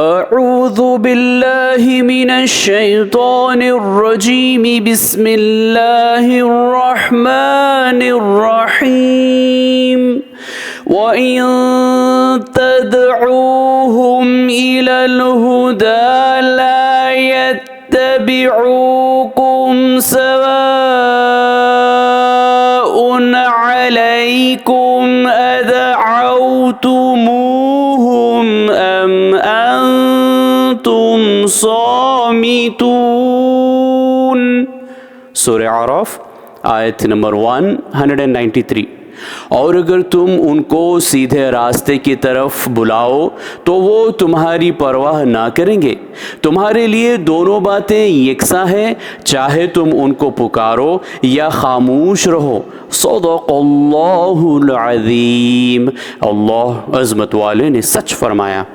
अऊज़ु बिल्लाहि मिनश शैतानिर रजीम बिस्मिल्लाहिर रहमानिर रहीम व इन तदऊहुम इलल हुदा ला यत्तबिऊकुम सवाउन अलैकुम अदअउतुमूहुम अम अंतुम सामितून। सूरह आराफ आयत नंबर 193। और अगर तुम उनको सीधे रास्ते की तरफ बुलाओ तो वो तुम्हारी परवाह ना करेंगे। तुम्हारे लिए दोनों बातें यकसा है, चाहे तुम उनको पुकारो या खामोश रहो। सदक़ल्लाहुल अज़ीम। अल्लाह अज़मत वाले ने सच फरमाया।